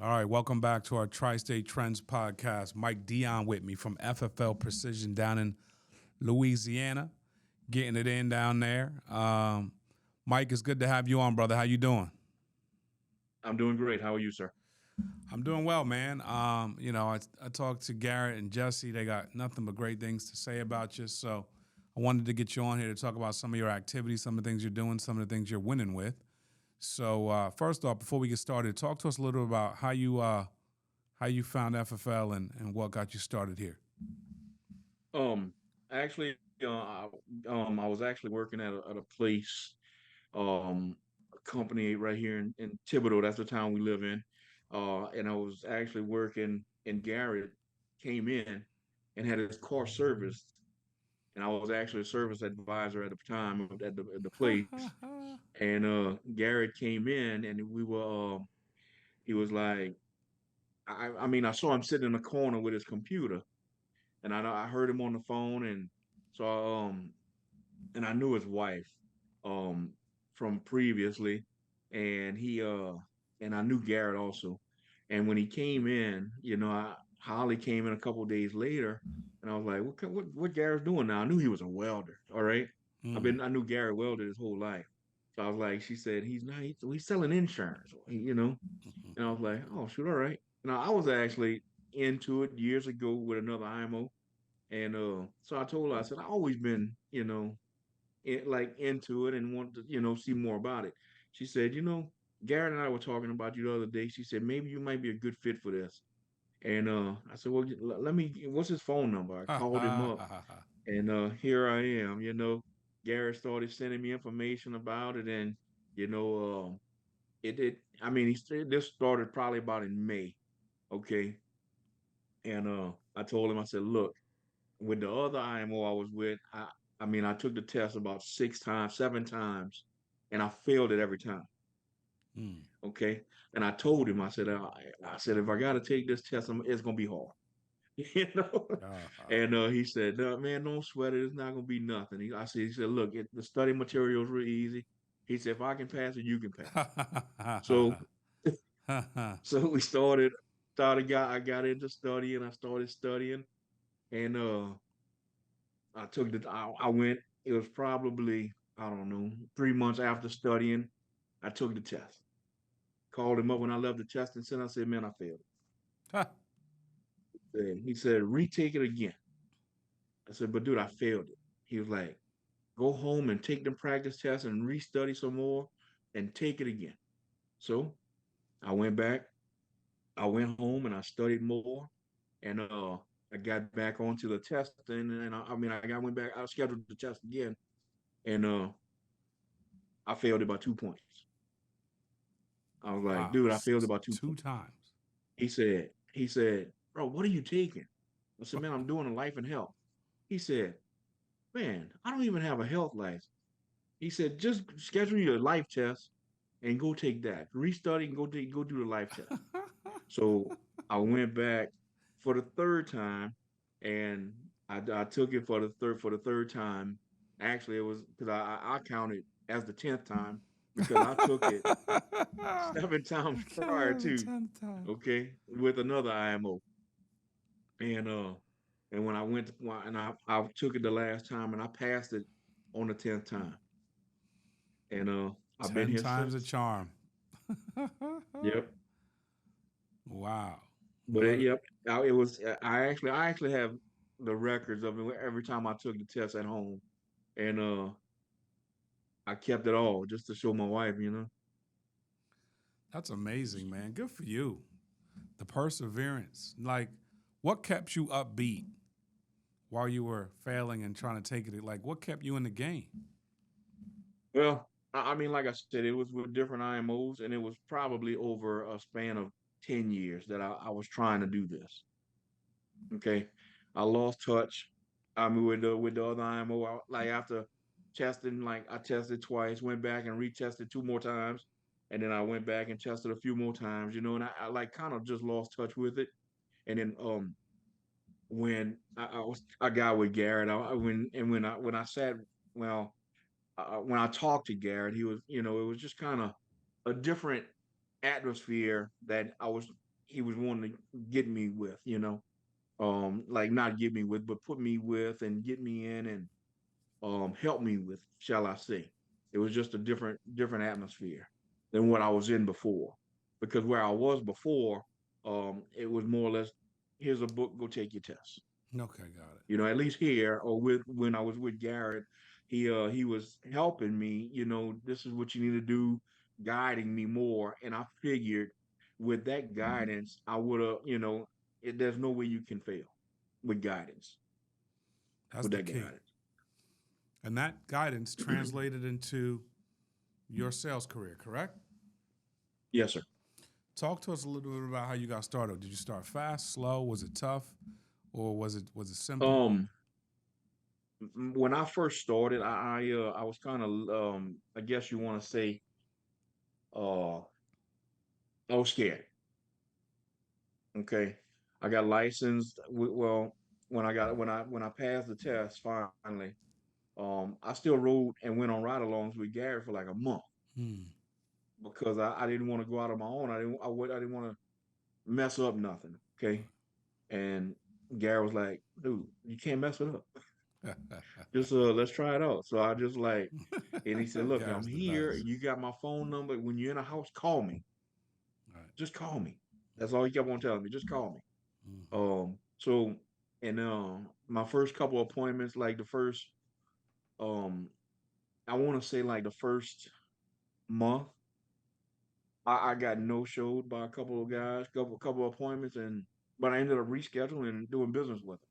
All right, welcome back to our Tri-State Trends podcast. Mike Dion with me from FFL Precision down in Louisiana, getting it in down there. Mike, it's good to have you on, brother. How you doing? I'm doing great. How are you, sir? I'm doing well, man. I talked to Garrett and Jesse. They got nothing but great things to say about you. So I wanted to get you on here to talk about some of your activities, some of the things you're doing, some of the things you're winning with. So first off, before we get started, talk to us a little about how you found FFL and what got you started here. Um, actually, I was actually working at a place, a company right here in Thibodeau. That's the town we live in. And I was actually working, and Garrett came in and had his car serviced, and I was actually a service advisor at the time at the place. And Garrett came in, and he was like, I mean, I saw him sitting in the corner with his computer, and I heard him on the phone, and so and I knew his wife um from previously, and he and I knew Garrett also, and when he came in, Holly came in a couple of days later, and I was like, what Garrett's doing now? I knew he was a welder. All right, Mm. I knew Garrett welded his whole life, so I was like, she said he's not he's selling insurance, and I was like, oh shoot, all right. Now I was actually into it years ago with another IMO, and so I told her, I said, I always been, like into it and want to, see more about it. She said, Garrett and I were talking about you the other day. She said, maybe you might be a good fit for this. And I said, well, let me, what's his phone number? I called him up, and here I am, Garrett started sending me information about it. And, you know, I mean, this started probably about in May. Okay. And I told him, I said, look, with the other IMO I was with, I mean, I took the test about 6 times, 7 times, and I failed it every time. Mm. Okay, and I told him, I said, if I got to take this test, it's gonna be hard, you know. And he said, no, man, don't sweat it. It's not gonna be nothing. He said, look, the study material is real easy. He said, if I can pass it, you can pass it. So, so we I got into studying. I started studying, and I went, it was probably, I don't know, 3 months after studying, I took the test. Called him up when I left the testing center. I said, man, I failed it. He said, retake it again. I said, but dude, I failed it. He was like, go home and take them practice tests and restudy some more and take it again. So I went back, I went home and I studied more, and I got back onto the testing, and went back, I scheduled the test again, and I failed it by 2 points. I was like, Wow, dude, I failed about two two points. times. He said, bro, what are you taking? I said, man, I'm doing a life and health. He said, man, I don't even have a health license. He said, just schedule your life test and go take that. Restudy and go do the life test. So I went back for the third time, and I took it for the third time. Actually, it was because I counted as the 10th time because I took it 7 times I prior counted every to, 10th time. okay, with another IMO. And when I went to, and I took it the last time and I passed it on the 10th time. And I've been Ten here times a since. charm. Yep. Wow. But What? yep, it was. I actually have the records of it every time I took the test at home, and I kept it all just to show my wife. That's amazing, man. Good for you. The perseverance. Like, what kept you upbeat while you were failing and trying to take it? Like, what kept you in the game? Well, I mean, like I said, it was with different IMOs, and it was probably over a span of 10 years that I was trying to do this. Okay, I lost touch. I mean, with the other IMO, like after testing, like I tested twice, went back and retested 2 more times, and then I went back and tested a few more times, and I like kind of just lost touch with it. And then when I got with Garrett, when I sat, well, when I talked to Garrett, he was, it was just kind of a different atmosphere that I was. he was wanting to get me with, like not get me with, but put me with and get me in and help me with, shall I say. It was just a different atmosphere than what I was in before. Because where I was before, it was more or less, here's a book, go take your test. Okay, got it. At least here or with when I was with Garrett, he was helping me, this is what you need to do, guiding me more. And I figured with that guidance, I would have, there's no way you can fail with guidance, That's with the that key. guidance. And that guidance translated into your sales career, correct? Yes, sir. Talk to us a little bit about how you got started. Did you start fast, slow? Was it tough, or was it simple? Um, when I first started, I was kind of I guess you want to say uh I was scared. Okay, I got licensed. Well, when I passed the test finally, I still rode and went on ride-alongs with Gary for like a month Hmm. because I didn't want to go out on my own. I didn't want to mess up nothing. Okay, and Gary was like, "Dude, you can't mess it up. Just let's try it out." So I just like, and he said, "Look, I'm Gary's the here. best. You got my phone number. When you're in a house, call me. Right. Just call me." That's all he kept on telling me. Just call me. Mm-hmm. So and my first couple appointments, like the first um I want to say like the first month, I got no showed by a couple of guys, couple of appointments, and but I ended up rescheduling and doing business with them.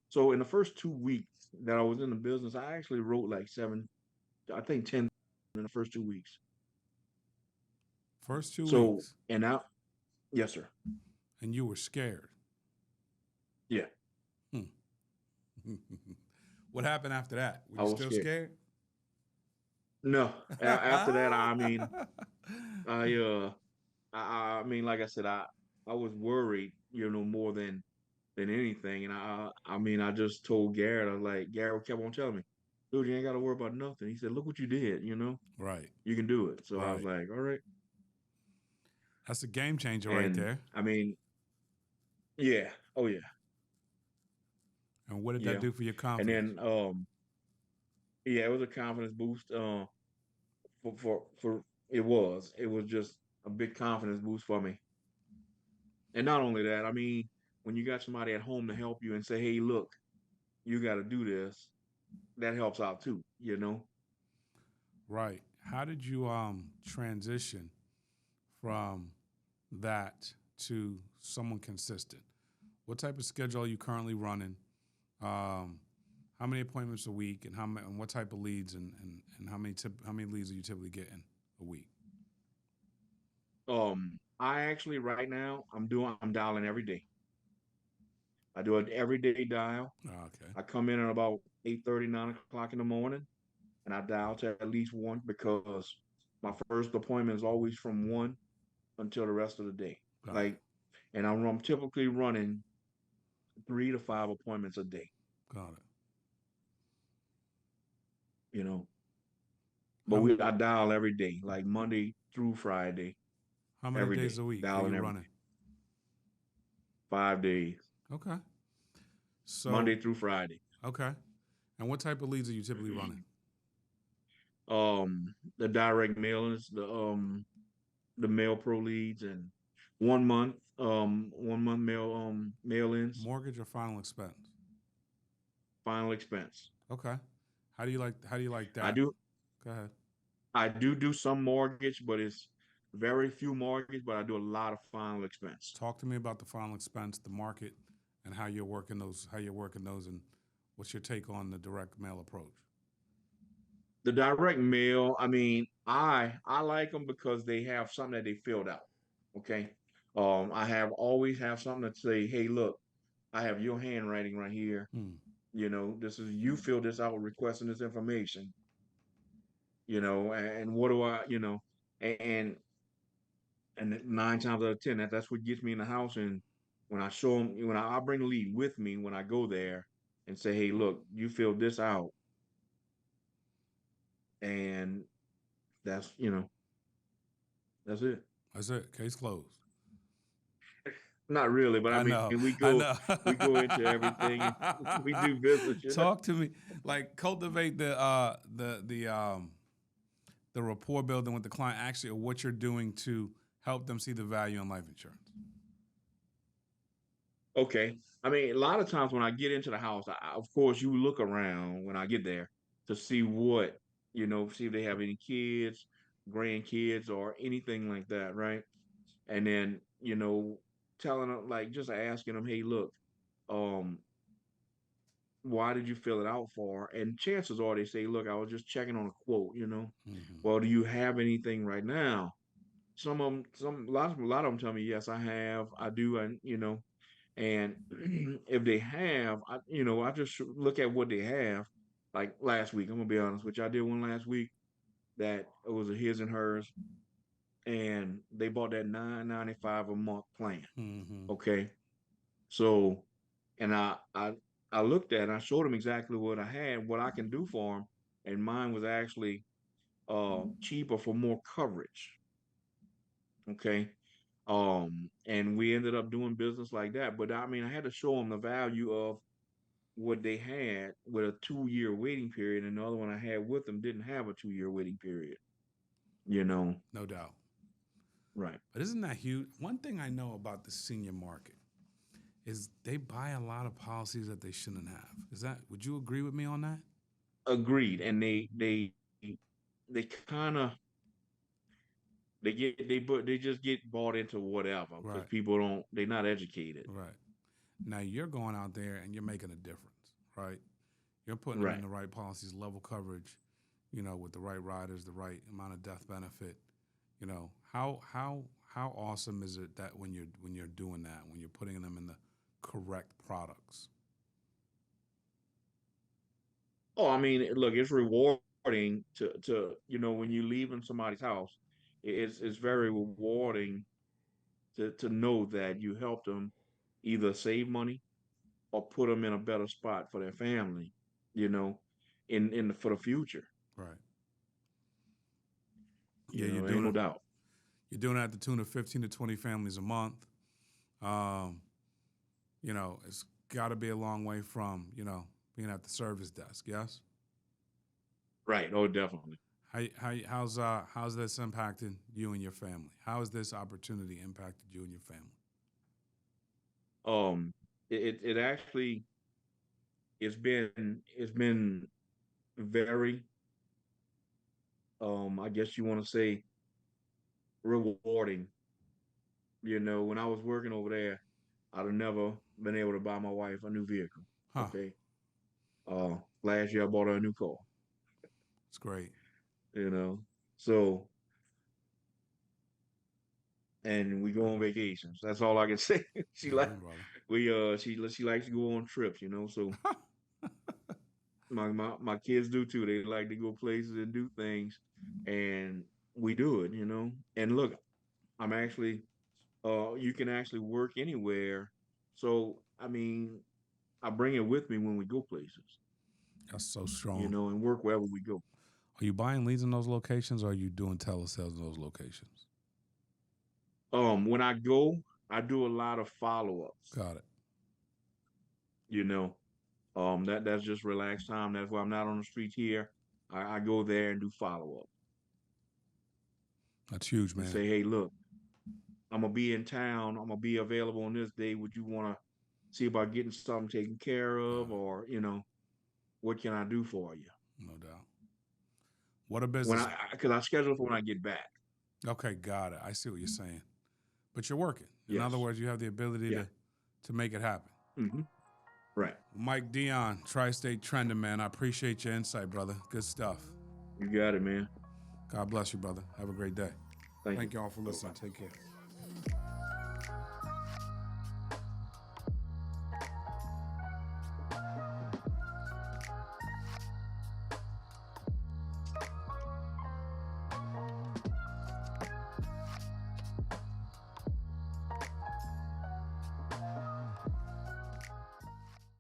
So in the first 2 weeks that I was in the business, I actually wrote like seven, I think 10 in the first 2 weeks. First two So weeks, and now, yes, sir. and you were scared. Yeah, Hmm. What happened after that? Were I you was still scared. scared? No, after that, I mean, I I mean, like I said, I was worried, more than anything, and I mean, I just told Garrett, I was like, Garrett kept on telling me, dude, you ain't got to worry about nothing. He said, look what you did, Right, you can do it. So I was right. like, all right, That's a game changer right and there. I mean, yeah, oh yeah, And what did that yeah, do for your and confidence? then yeah, it was a confidence boost. For it was just a big confidence boost for me. And not only that, I mean, when you got somebody at home to help you and say, hey, look, you got to do this, that helps out too. Right. How did you transition from that to someone consistent? What type of schedule are you currently running? Um, how many appointments a week, and and what type of leads, and how many leads are you typically getting a week? I actually right now I'm dialing every day. I do an everyday dial. Oh, okay, I come in at about 8:30, 9 o'clock in the morning, and I dial to at least one because my first appointment is always from one until the rest of the day. got it, Like, and I'm typically running 3 to 5 appointments a day. got it. You know, but How m- I dial every day, like Monday through Friday, how many every days day, a week are dialing you every running? day, 5 days, Okay, so Monday through Friday. okay, and what type of leads are you typically running? The direct mailers, the mail pro leads, and 1 month mail-ins, Mortgage or final expense? final expense. Okay, how do you like I that? do Go ahead. I do some mortgage, but it's very few mortgage, but I do a lot of final expense. Talk to me about the final expense, the market, and how you're working those. How you're working those, and what's your take on the direct mail approach? The direct mail, I mean, I like them because they have something that they filled out. Okay. I have always have something that say, hey, look, I have your handwriting right here. Hmm. This is you fill this out requesting this information, and what do and and 9 times out of 10, that's what gets me in the house. And when I show them, I bring the lead with me when I go there and say, hey, look, you filled this out, and that's that's it. That's it. Case closed. not really, but I I mean, know, we I go know. we go into everything and we do business. You know? Talk to me, like cultivate the rapport building with the client, actually, or what you're doing to help them see the value in life insurance. Okay. I mean, a lot of times when I get into the house, of course, you look around when I get there to see what, see if they have any kids, grandkids, or anything like that, right? And then, telling them, like, just asking them, hey, look, um, why did you fill it out for? And chances are they say, look, I was just checking on a quote. Mm-hmm. Well, do you have anything right now? Some of them, a lot of them tell me, yes, I have, I do, and if they have, I just look at what they have. Like last week, I'm gonna be honest, which I did one last week that it was a his and hers, and they bought that 9.95 a month plan. Mm-hmm. Okay, so and I looked at, it, I showed them exactly what I had, what I can do for them, and mine was actually cheaper for more coverage. Okay, and we ended up doing business like that. But I mean, I had to show them the value of what they had with a 2 year waiting period, and the other one I had with them didn't have a 2 year waiting period. You know, No doubt. right? But isn't that huge? One thing I know about the senior market is they buy a lot of policies that they shouldn't have. Would you agree with me on that? Agreed. And they kind of they just get bought into whatever because Right, people don't they're not educated. right. Now you're going out there and you're making a difference, right? You're putting them in Right. the right policies, level coverage, with the right riders, the right amount of death benefit. How awesome is it that when you're doing that, when you're putting them in the correct products? Oh, I mean, look, it's rewarding to when you leave in somebody's house, it's very rewarding to know that you helped them either save money or put them in a better spot for their family, you know, for the future. Right. Yeah, Ain't no doubt. you're doing it at the tune of 15 to 20 families a month. Um, it's got to be a long way from being at the service desk. Yes. Right. Oh, definitely. How's this impacted you and your family? How has this opportunity impacted you and your family? Um, it actually it's been very I guess you want to say rewarding. When I was working over there, I'd have never been able to buy my wife a new vehicle. Huh? Okay. Last year I bought her a new car. It's great. You know, so and we go on vacations. That's all I can say. she like Amen, brother. she likes to go on trips. So my kids do too. They like to go places and do things, and we do it. And look, I'm actually you can actually work anywhere. So I mean, I bring it with me when we go places. That's so strong. And work wherever we go. Are you buying leads in those locations, or are you doing telesales in those locations? When I go, I do a lot of follow-ups. Got it. You know, that's just relaxed time. That's why I'm not on the streets here. I go there and do follow-up That's huge, and man. say, hey, look, I'm gonna be in town. I'm gonna be available on this day. Would you want to see about getting something taken care Got of, it. or what can I do for you? No doubt. What a When business. because I schedule for when I get back. Okay, got it. I see what you're saying. But you're working. In other Yes. words, you have the ability Yeah. to make it happen. Hmm. Right. Mike Dion, Tri-State Trending, man. I appreciate your insight, brother. Good stuff. You got it, man. God bless you, brother. Have a great day. Thank you. Thank you all for listening. Bye-bye. Take care.